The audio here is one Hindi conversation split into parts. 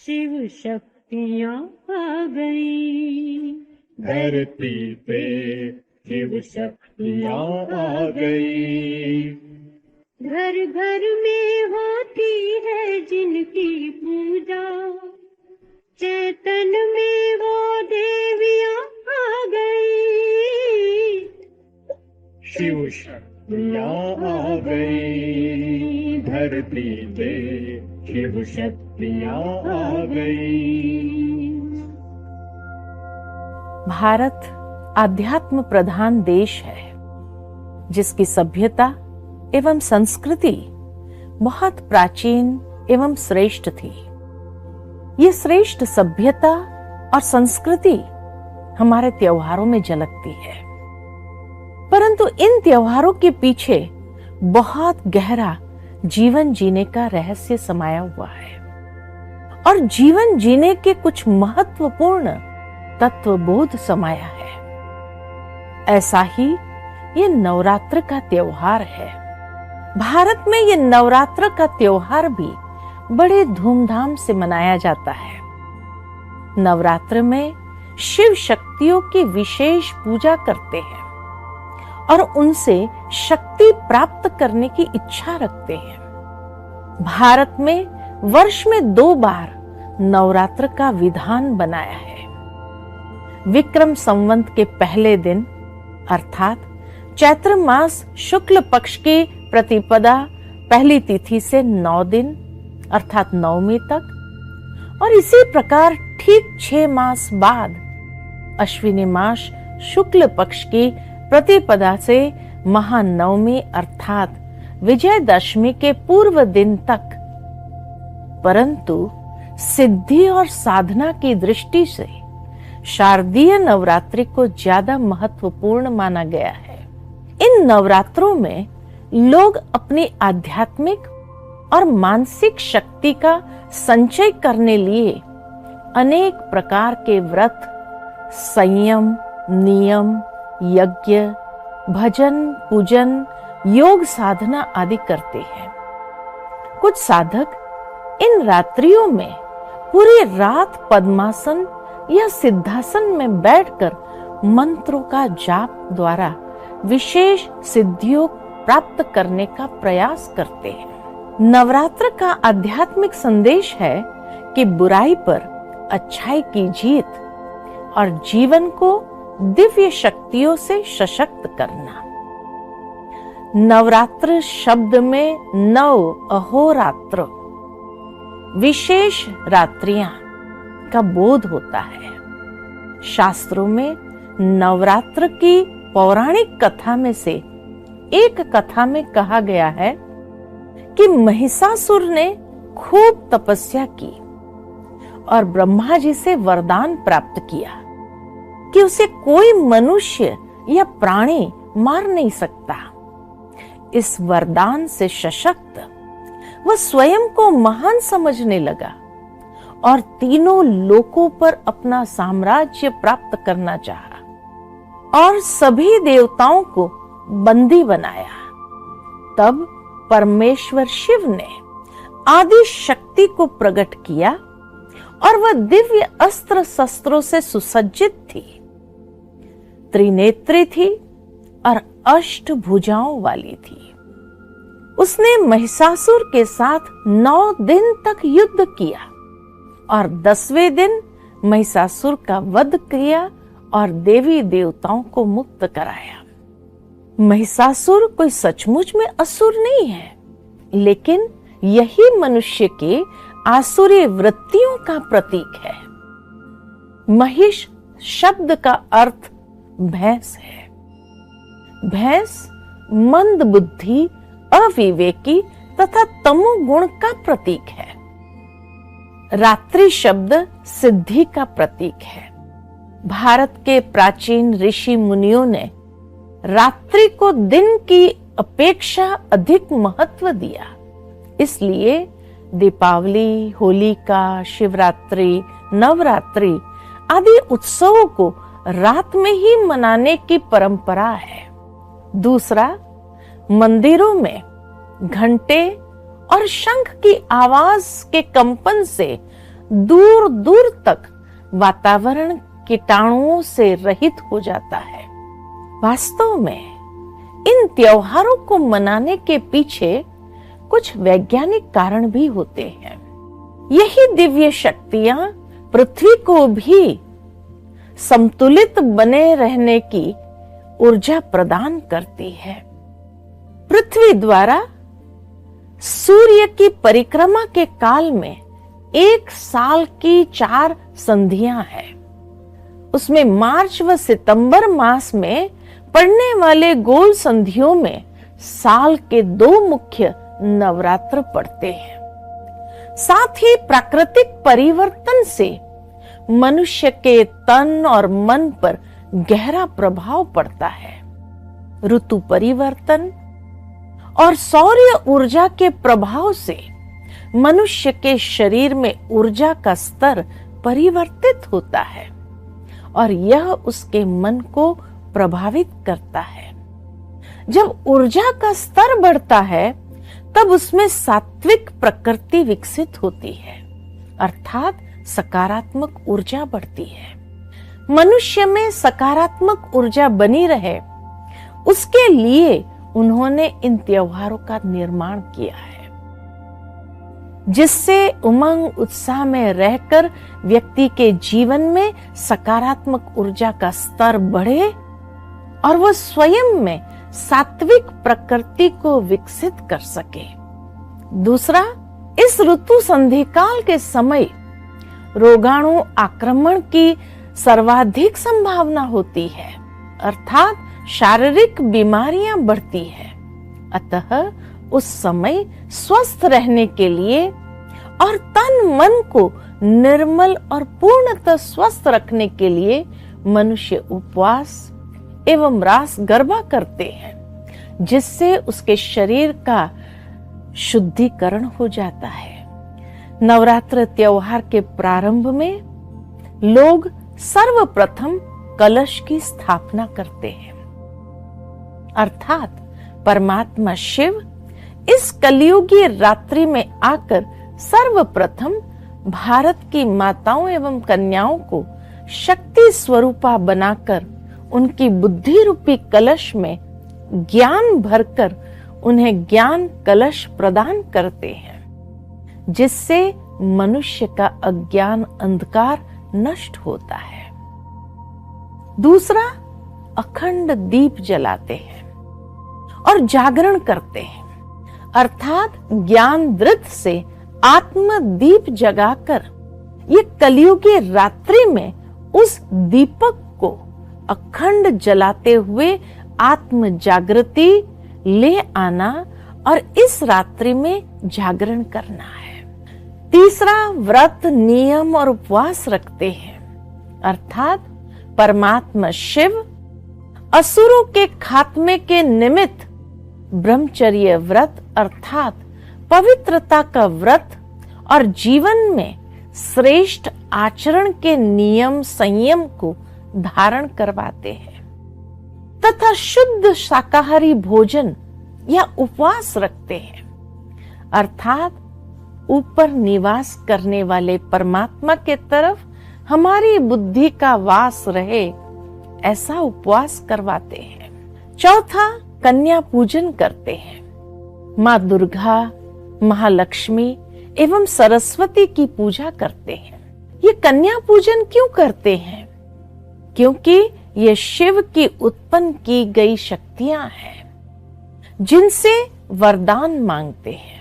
शिव शक्तियाँ आ गई, धरती पे शिव शक्तियाँ आ गई। घर घर में होती है जिनकी पूजा, चेतन में वो देवियाँ आ गई। शिव शक्तियाँ आ गई, धरती पे शिव शक्तियाँ आ गई। भारत आध्यात्म प्रधान देश है, जिसकी सभ्यता एवं संस्कृति बहुत प्राचीन एवं श्रेष्ठ थी। ये श्रेष्ठ सभ्यता और संस्कृति हमारे त्योहारों में झलकती है, परंतु इन त्योहारों के पीछे बहुत गहरा जीवन जीने का रहस्य समाया हुआ है और जीवन जीने के कुछ महत्वपूर्ण तत्वबोध समाया है। ऐसा ही ये नवरात्र का त्योहार है। भारत में ये नवरात्र का त्योहार भी बड़े धूमधाम से मनाया जाता है। नवरात्र में शिव शक्तियों की विशेष पूजा करते हैं और उनसे शक्ति प्राप्त करने की इच्छा रखते हैं। भारत में वर्ष में 2 बार नवरात्र का विधान बनाया है। विक्रम संवत के पहले दिन अर्थात चैत्र मास शुक्ल पक्ष की प्रतिपदा पहली तिथि से 9 दिन अर्थात नवमी तक, और इसी प्रकार ठीक 6 मास बाद अश्विनी मास शुक्ल पक्ष की प्रतिपदा से महानवमी अर्थात विजयदशमी के पूर्व दिन तक। परंतु सिद्धि और साधना की दृष्टि से शारदीय नवरात्रि को ज्यादा महत्वपूर्ण माना गया है। इन नवरात्रों में लोग अपनी आध्यात्मिक और मानसिक शक्ति का संचय करने लिए अनेक प्रकार के व्रत, संयम, नियम, यज्ञ, भजन, पूजन, योग साधना आदि करते हैं। कुछ साधक इन रात्रियों में पूरी रात पद्मासन या सिद्धासन में बैठकर मंत्रों का जाप द्वारा विशेष सिद्धियों प्राप्त करने का प्रयास करते हैं। नवरात्र का आध्यात्मिक संदेश है कि बुराई पर अच्छाई की जीत और जीवन को दिव्य शक्तियों से सशक्त करना। नवरात्र शब्द में नव अहोरात्र विशेष रात्रियां का बोध होता है। शास्त्रों में नवरात्र की पौराणिक कथा में से एक कथा में कहा गया है कि महिषासुर ने खूब तपस्या की और ब्रह्मा जी से वरदान प्राप्त किया कि उसे कोई मनुष्य या प्राणी मार नहीं सकता। इस वरदान से सशक्त वह स्वयं को महान समझने लगा और तीनों लोकों पर अपना साम्राज्य प्राप्त करना चाहा और सभी देवताओं को बंदी बनाया। तब परमेश्वर शिव ने आदि शक्ति को प्रकट किया और वह दिव्य अस्त्र शस्त्रों से सुसज्जित थी, त्रिनेत्री थी और 8 भुजाओं वाली थी। उसने महिषासुर के साथ 9 दिन तक युद्ध किया और 10वें दिन महिषासुर का वध किया और देवी देवताओं को मुक्त कराया। महिषासुर कोई सचमुच में असुर नहीं है, लेकिन यही मनुष्य के आसुरी वृत्तियों का प्रतीक है। महिष शब्द का अर्थ भैंस है। भैंस मंद बुद्धि, अविवेकी तथा तमोगुण का प्रतीक है। रात्रि शब्द सिद्धि का प्रतीक है। भारत के प्राचीन ऋषि मुनियों ने रात्रि को दिन की अपेक्षा अधिक महत्व दिया। इसलिए दीपावली, होलिका, शिवरात्रि, नवरात्रि आदि उत्सवों को रात में ही मनाने की परंपरा है। दूसरा, मंदिरों में घंटे और शंख की आवाज के कंपन से दूर दूर तक वातावरण कीटाणुओं से रहित हो जाता है। वास्तव में इन त्योहारों को मनाने के पीछे कुछ वैज्ञानिक कारण भी होते हैं। यही दिव्य शक्तियां पृथ्वी को भी संतुलित बने रहने की ऊर्जा प्रदान करती है। पृथ्वी द्वारा सूर्य की परिक्रमा के काल में एक साल की 4 संधियां हैं। उसमें मार्च व सितंबर मास में पड़ने वाले गोल संधियों में साल के 2 मुख्य नवरात्र पड़ते हैं। साथ ही प्राकृतिक परिवर्तन से मनुष्य के तन और मन पर गहरा प्रभाव पड़ता है। ऋतु परिवर्तन और सौर्य ऊर्जा के प्रभाव से मनुष्य के शरीर में ऊर्जा का स्तर परिवर्तित होता है और यह उसके मन को प्रभावित करता है। जब ऊर्जा का स्तर बढ़ता है तब उसमें सात्विक प्रकृति विकसित होती है, अर्थात सकारात्मक ऊर्जा बढ़ती है। मनुष्य में सकारात्मक ऊर्जा बनी रहे, उसके लिए उन्होंने इन त्योहारों का निर्माण किया है, जिससे उमंग उत्साह में रहकर व्यक्ति के जीवन में सकारात्मक ऊर्जा का स्तर बढ़े और वह स्वयं में सात्विक प्रकृति को विकसित कर सके। दूसरा, इस ऋतु संधिकाल के समय रोगाणु आक्रमण की सर्वाधिक संभावना होती है, अर्थात शारीरिक बीमारियां बढ़ती है। अतः उस समय स्वस्थ रहने के लिए और तन मन को निर्मल और पूर्णतः स्वस्थ रखने के लिए मनुष्य उपवास एवं रास गरबा करते हैं, जिससे उसके शरीर का शुद्धिकरण हो जाता है। नवरात्र त्योहार के प्रारंभ में लोग सर्वप्रथम कलश की स्थापना करते हैं, अर्थात परमात्मा शिव इस कलियुगी रात्रि में आकर सर्वप्रथम भारत की माताओं एवं कन्याओं को शक्ति स्वरूपा बनाकर उनकी बुद्धि रूपी कलश में ज्ञान भरकर उन्हें ज्ञान कलश प्रदान करते हैं, जिससे मनुष्य का अज्ञान अंधकार नष्ट होता है। दूसरा, अखंड दीप जलाते हैं और जागरण करते हैं, अर्थात ज्ञान दृत से आत्म दीप जगाकर ये कलियुगी रात्रि में उस दीपक को अखंड जलाते हुए आत्म जागृति ले आना और इस रात्रि में जागरण करना है। तीसरा, व्रत नियम और उपवास रखते हैं, अर्थात परमात्मा शिव असुरों के खात्मे के निमित्त ब्रह्मचर्य व्रत अर्थात पवित्रता का व्रत और जीवन में श्रेष्ठ आचरण के नियम संयम को धारण करवाते हैं तथा शुद्ध शाकाहारी भोजन या उपवास रखते हैं, अर्थात ऊपर निवास करने वाले परमात्मा के तरफ हमारी बुद्धि का वास रहे, ऐसा उपवास करवाते हैं। चौथा, कन्या पूजन करते हैं। माँ दुर्गा, महालक्ष्मी एवं सरस्वती की पूजा करते हैं। ये कन्या पूजन क्यों करते हैं? क्योंकि ये शिव की उत्पन्न की गई शक्तियां हैं, जिनसे वरदान मांगते हैं।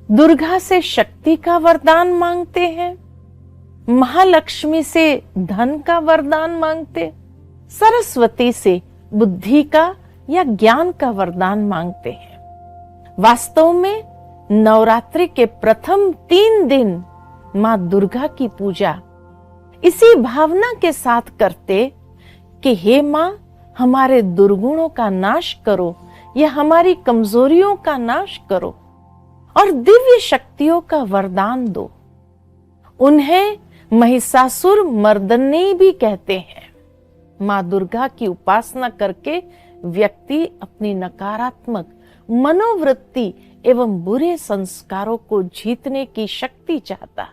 दुर्गा से शक्ति का वरदान मांगते हैं, महालक्ष्मी से धन का वरदान मांगते, सरस्वती से बुद्धि का या ज्ञान का वरदान मांगते हैं। वास्तव में नवरात्रि के प्रथम 3 दिन माँ दुर्गा की पूजा इसी भावना के साथ करते कि हे माँ, हमारे दुर्गुणों का नाश करो या हमारी कमजोरियों का नाश करो और दिव्य शक्तियों का वरदान दो। उन्हें महिषासुर मर्दनी भी कहते हैं। माँ दुर्गा की उपासना करके व्यक्ति अपनी नकारात्मक मनोवृत्ति एवं बुरे संस्कारों को जीतने की शक्ति चाहता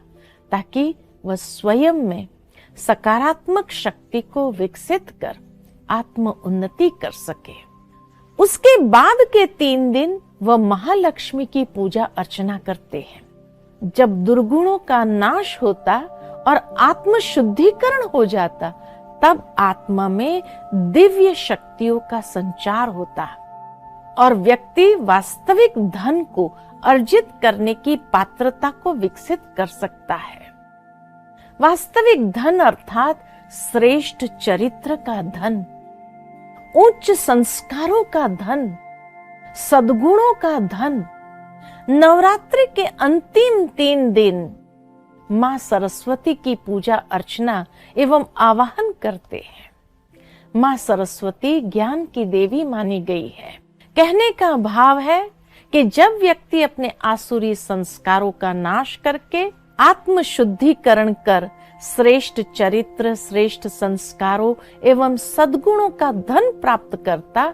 ताकि वह स्वयं में सकारात्मक शक्ति को विकसित कर आत्म उन्नति कर सके। उसके बाद के 3 दिन वह महालक्ष्मी की पूजा अर्चना करते हैं। जब दुर्गुणों का नाश होता और आत्म शुद्धिकरण हो जाता, तब आत्मा में दिव्य शक्तियों का संचार होता और व्यक्ति वास्तविक धन को अर्जित करने की पात्रता को विकसित कर सकता है। वास्तविक धन अर्थात श्रेष्ठ चरित्र का धन, उच्च संस्कारों का धन, सद्गुणों का धन। नवरात्रि के अंतिम 3 दिन मां सरस्वती की पूजा अर्चना एवं आवाहन करते हैं। मां सरस्वती ज्ञान की देवी मानी गई है। कहने का भाव है कि जब व्यक्ति अपने आसुरी संस्कारों का नाश करके आत्म शुद्धिकरण कर श्रेष्ठ चरित्र, श्रेष्ठ संस्कारों एवं सद्गुणों का धन प्राप्त करता,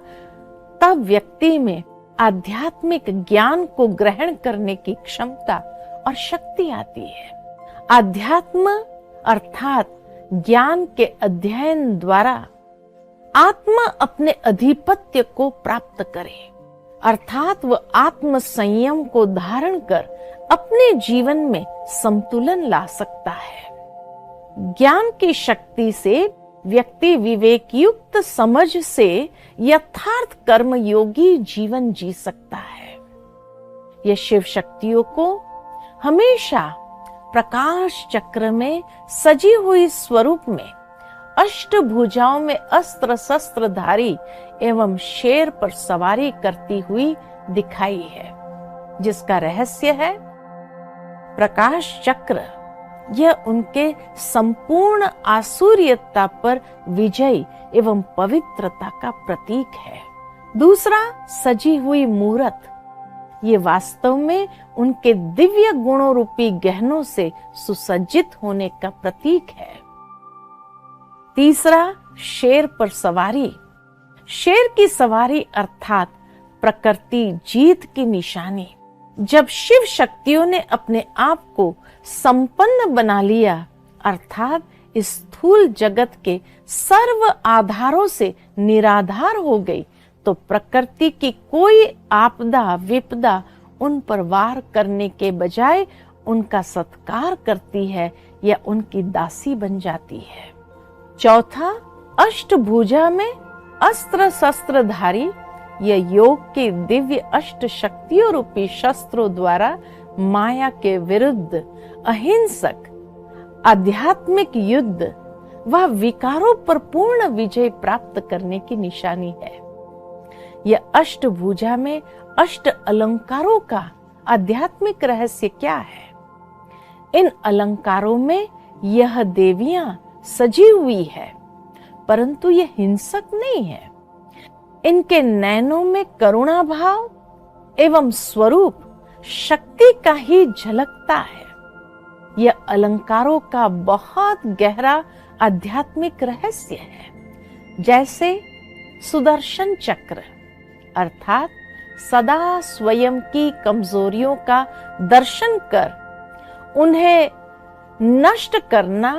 तब व्यक्ति में आध्यात्मिक ज्ञान को ग्रहण करने की क्षमता और शक्ति आती है। आध्यात्म अर्थात ज्ञान के अध्ययन द्वारा आत्मा अपने अधिपत्य को प्राप्त करे, अर्थात वह आत्म संयम को धारण कर अपने जीवन में संतुलन ला सकता है। ज्ञान की शक्ति से व्यक्ति विवेक युक्त समझ से यथार्थ कर्म योगी जीवन जी सकता है। यह शिव शक्तियों को हमेशा प्रकाश चक्र में सजी हुई स्वरूप में अष्टभुजाओं में अस्त्र शस्त्रधारी एवं शेर पर सवारी करती हुई दिखाई है, जिसका रहस्य है प्रकाश चक्र। यह उनके संपूर्ण आसुरियता पर विजय एवं पवित्रता का प्रतीक है। दूसरा, सजी हुई मूरत, ये वास्तव में उनके दिव्य गुणों रूपी गहनों से सुसज्जित होने का प्रतीक है। तीसरा, शेर पर सवारी। शेर की सवारी अर्थात प्रकृति जीत की निशानी। जब शिव शक्तियों ने अपने आप को संपन्न बना लिया, अर्थात इस स्थूल जगत के सर्व आधारों से निराधार हो गई, तो प्रकृति की कोई आपदा विपदा उन पर वार करने के बजाय उनका सत्कार करती है या उनकी दासी बन जाती है। चौथा, अष्टभुजा में अस्त्र शस्त्रधारी। यह योग के दिव्य अष्ट शक्तियों रूपी शस्त्रों द्वारा माया के विरुद्ध अहिंसक आध्यात्मिक युद्ध व विकारों पर पूर्ण विजय प्राप्त करने की निशानी है। यह अष्टभुजा में अष्ट अलंकारों का आध्यात्मिक रहस्य क्या है? इन अलंकारों में यह देवियां सजी हुई है, परंतु यह हिंसक नहीं है। इनके नैनों में करुणा भाव एवं स्वरूप शक्ति का ही झलकता है। यह अलंकारों का बहुत गहरा आध्यात्मिक रहस्य है। जैसे सुदर्शन चक्र अर्थात सदा स्वयं की कमजोरियों का दर्शन कर उन्हें नष्ट करना,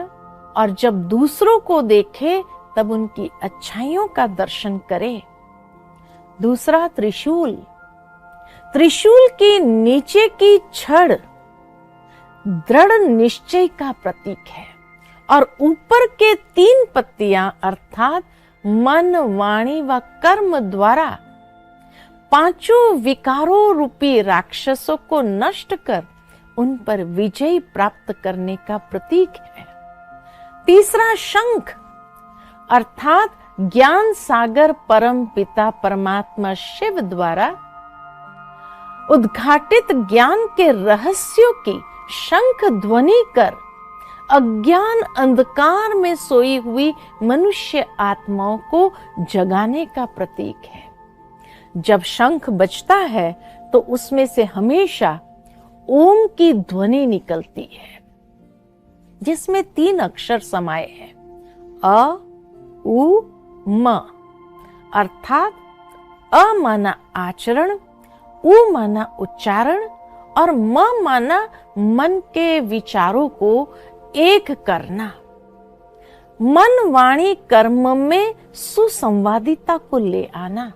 और जब दूसरों को देखे तब उनकी अच्छाइयों का दर्शन करे। दूसरा, त्रिशूल। त्रिशूल के नीचे की छड़ दृढ़ निश्चय का प्रतीक है और ऊपर के 3 पत्तियां अर्थात मन, वाणी व कर्म द्वारा 5 विकारों रूपी राक्षसों को नष्ट कर उन पर विजय प्राप्त करने का प्रतीक है। तीसरा, शंख अर्थात ज्ञान सागर परम पिता परमात्मा शिव द्वारा उद्घाटित ज्ञान के रहस्यों की शंख ध्वनि कर अज्ञान अंधकार में सोई हुई मनुष्य आत्माओं को जगाने का प्रतीक है। जब शंख बजता है तो उसमें से हमेशा ओम की ध्वनि निकलती है, जिसमें 3 अक्षर समाये हैं, अ, उ, म। अर्थात अ माना आचरण, उ माना उच्चारण और म माना मन के विचारों को एक करना। मन वाणी कर्म में सुसंवादिता को ले आना।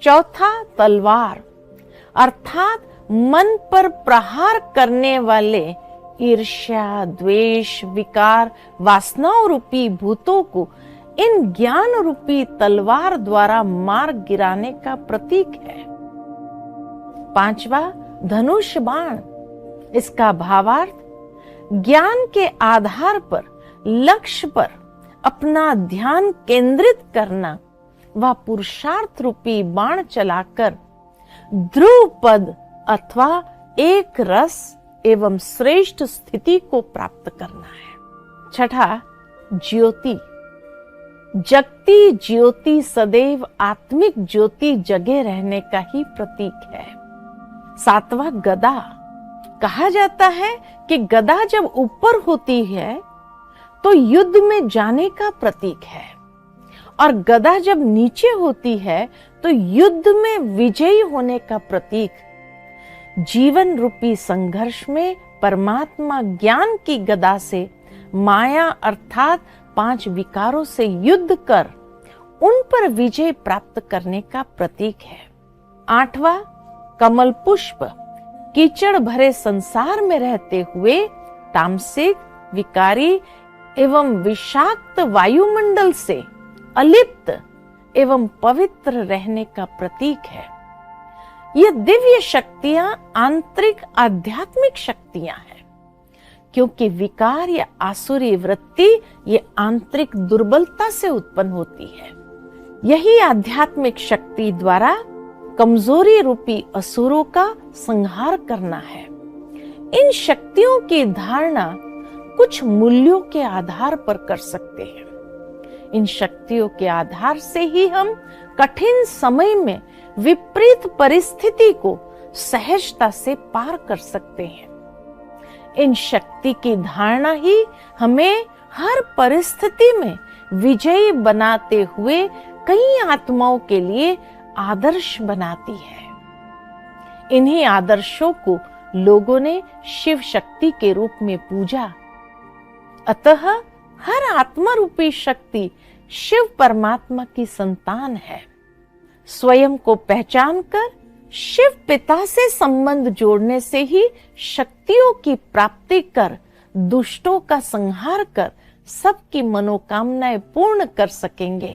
चौथा तलवार अर्थात मन पर प्रहार करने वाले ईर्ष्या, द्वेष, विकार, वासनाओं रूपी भूतों को इन ज्ञान रूपी तलवार द्वारा मार गिराने का प्रतीक है। पांचवा धनुष बाण, इसका भावार्थ ज्ञान के आधार पर लक्ष्य पर अपना ध्यान केंद्रित करना व पुरुषार्थ रूपी बाण चलाकर ध्रुव पद अथवा एक रस एवं श्रेष्ठ स्थिति को प्राप्त करना है। छठा ज्योति, जगती ज्योति सदैव आत्मिक ज्योति जगे रहने का ही प्रतीक है। सातवां गदा, कहा जाता है कि गदा जब ऊपर होती है तो युद्ध में जाने का प्रतीक है और गदा जब नीचे होती है तो युद्ध में विजयी होने का प्रतीक। जीवन रूपी संघर्ष में परमात्मा ज्ञान की गदा से माया अर्थात 5 विकारों से युद्ध कर उन पर विजय प्राप्त करने का प्रतीक है। आठवां कमल पुष्प, कीचड़ भरे संसार में रहते हुए तामसिक, विकारी एवं विषाक्त वायुमंडल से अलिप्त एवं पवित्र रहने का प्रतीक है। ये दिव्य शक्तियां आंतरिक आध्यात्मिक शक्तियां हैं, क्योंकि विकार या आसुरी वृत्ति ये आंतरिक दुर्बलता से उत्पन्न होती है। यही आध्यात्मिक शक्ति द्वारा कमजोरी रूपी असुरों का संहार करना है। इन शक्तियों की धारणा कुछ मूल्यों के आधार पर कर सकते हैं। इन शक्तियों के आधार से ही हम कठिन समय में विपरीत परिस्थिति को सहजता से पार कर सकते हैं। इन शक्ति की धारणा ही हमें हर परिस्थिति में विजयी बनाते हुए कई आत्माओं के लिए आदर्श बनाती है। इन्हीं आदर्शों को लोगों ने शिव शक्ति के रूप में पूजा। अतः हर आत्मा रूपी शक्ति शिव परमात्मा की संतान है। स्वयं को पहचान कर शिव पिता से संबंध जोड़ने से ही शक्तियों की प्राप्ति कर दुष्टों का संहार कर सबकी मनोकामनाएं पूर्ण कर सकेंगे।